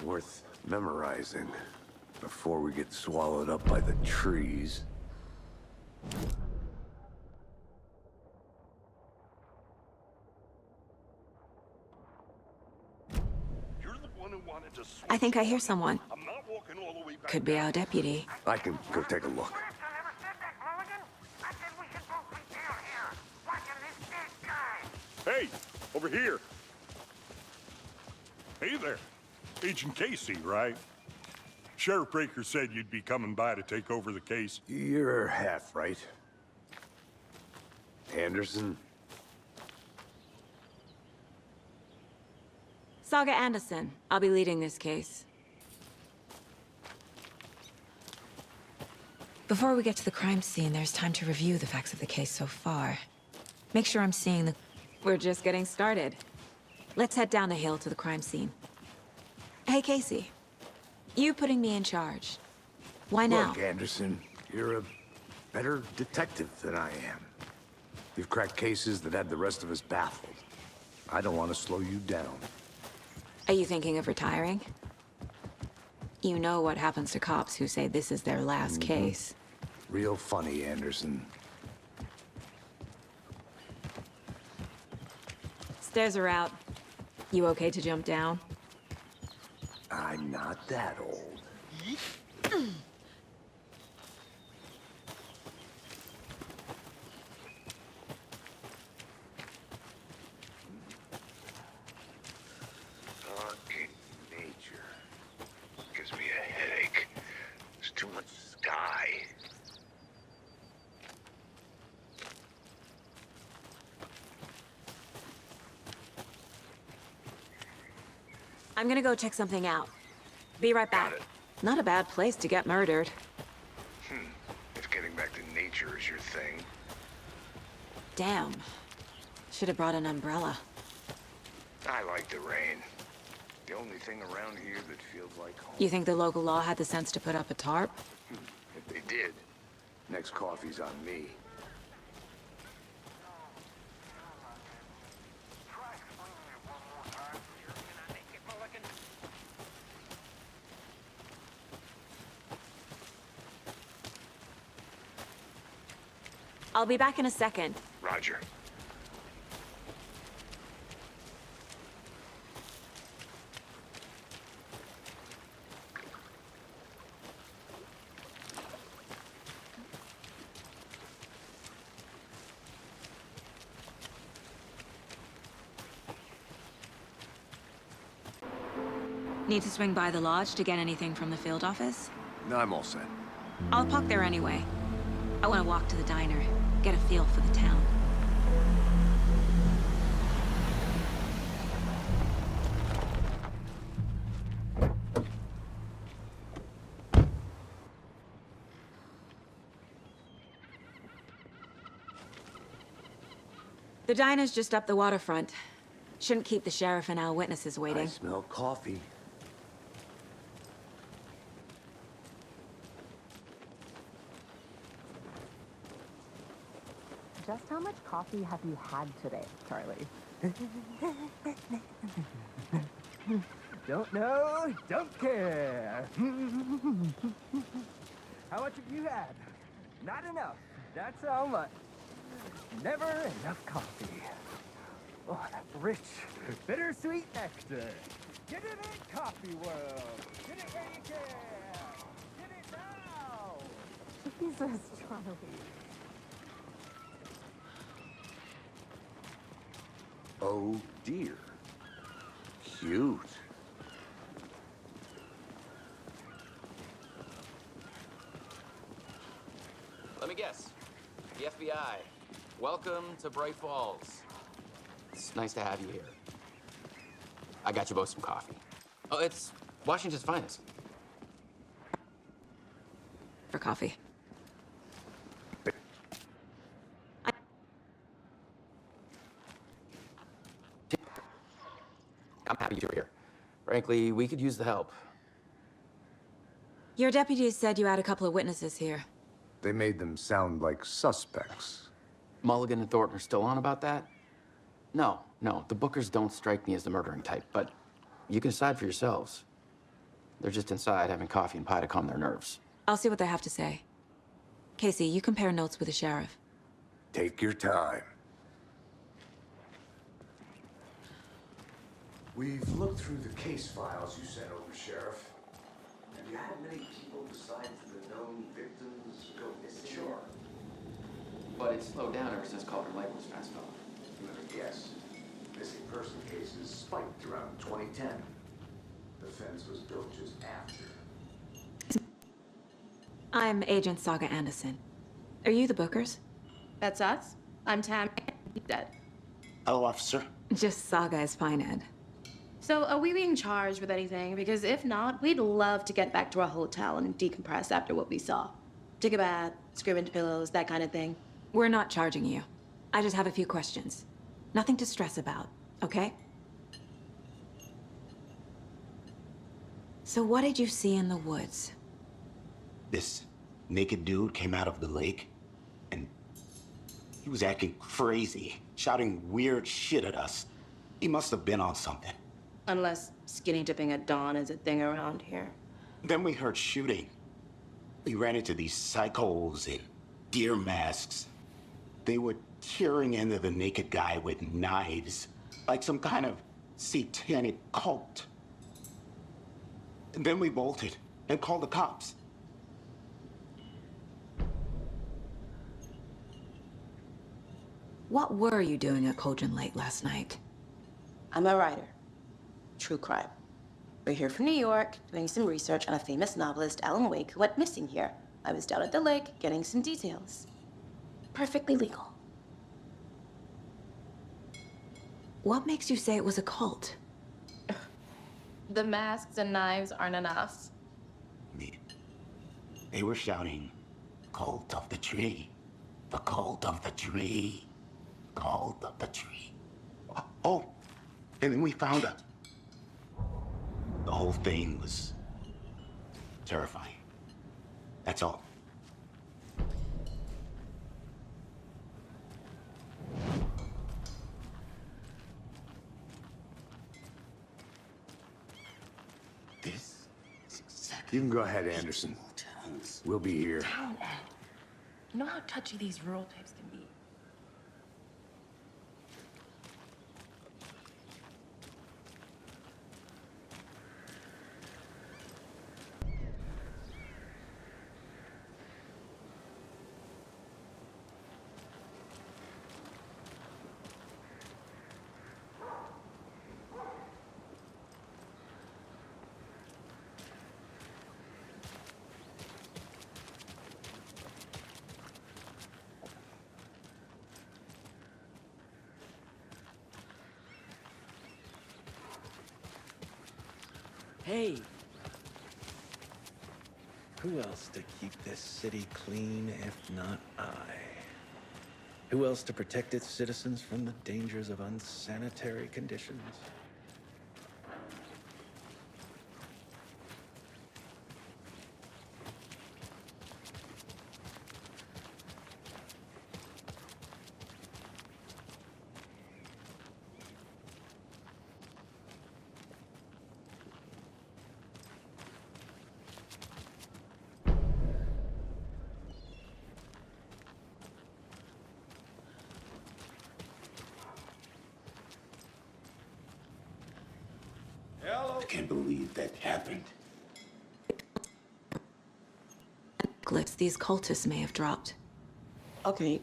Worth memorizing before we get swallowed up by the trees. I think I hear someone. Could be our deputy. I can go take a look. Hey, over here. Hey there. Agent Casey, right? Sheriff Breaker said you'd be coming by to take over the case. You're half right. Anderson? Saga Anderson. I'll be leading this case. Before we get to the crime scene, there's time to review the facts of the case so far. Make sure I'm seeing the... We're just getting started. Let's head down the hill to the crime scene. Hey, Casey. You putting me in charge. Why now? Look, Anderson, you're a better detective than I am. You've cracked cases that had the rest of us baffled. I don't want to slow you down. Are you thinking of retiring? You know what happens to cops who say this is their last case. Real funny, Anderson. Stairs are out. You okay to jump down? I'm not that old. Fucking nature. Gives me a headache. There's too much sky. I'm gonna go check something out. Be right back. Not a bad place to get murdered. If getting back to nature is your thing. Damn. Should have brought an umbrella. I like the rain. The only thing around here that feels like home. You think the local law had the sense to put up a tarp? If they did, next coffee's on me. I'll be back in a second. Roger. Need to swing by the lodge to get anything from the field office? No, I'm all set. I'll park there anyway. I want to walk to the diner, get a feel for the town. The diner's just up the waterfront. Shouldn't keep the sheriff and our witnesses I waiting. smell coffee. Just how much coffee have you had today, Charlie? Don't know, don't care. How much have you had? Not enough. That's how much. Never enough coffee. Oh, that rich, bittersweet nectar. Get it in, coffee world. Get it where you can. Get it now. Jesus, Charlie. Oh dear. Cute. Let me guess. The FBI. Welcome to Bright Falls. It's nice to have you here. I got you both some coffee. Oh, it's Washington's finest. For coffee. I'm happy you're here. Frankly, we could use the help. Your deputies said you had a couple of witnesses here. They made them sound like suspects. Mulligan and Thornton are still on about that? No, the Bookers don't strike me as the murdering type, but you can decide for yourselves. They're just inside having coffee and pie to calm their nerves. I'll see what they have to say. Casey, you compare notes with the sheriff. Take your time. We've looked through the case files you sent over, Sheriff. Have you had many people besides the known victims go missing? Sure. But it's slowed down ever since Calder Lake was fenced off. Let me guess. Missing person cases spiked around 2010. The fence was built just after. I'm Agent Saga Anderson. Are you the Bookers? That's us. I'm Tam. He's dead. Hello, officer. Just Saga is fine, Ed. So, are we being charged with anything? Because if not, we'd love to get back to our hotel and decompress after what we saw. Take a bath, scream into pillows, that kind of thing. We're not charging you. I just have a few questions. Nothing to stress about, okay? So what did you see in the woods? This naked dude came out of the lake, and he was acting crazy, shouting weird shit at us. He must have been on something. Unless skinny dipping at dawn is a thing around here. Then we heard shooting. We ran into these psychos in deer masks. They were tearing into the naked guy with knives, like some kind of satanic cult. And then we bolted and called the cops. What were you doing at Cauldron Lake last night? I'm a writer. True crime. We're here from New York, doing some research on a famous novelist, Alan Wake, who went missing here. I was down at the lake, getting some details. Perfectly legal. What makes you say it was a cult? The masks and knives aren't enough. They were shouting, "Cult of the tree, the cult of the tree, cult of the tree." Oh, and then we found her. The whole thing was terrifying. That's all. This is exactly. You can go ahead, Anderson. We'll be here. Town, Ed. You know how touchy these rural types can be. Hey! Who else to keep this city clean if not I? Who else to protect its citizens from the dangers of unsanitary conditions? I can't believe that happened. Glyphs these cultists may have dropped. Okay,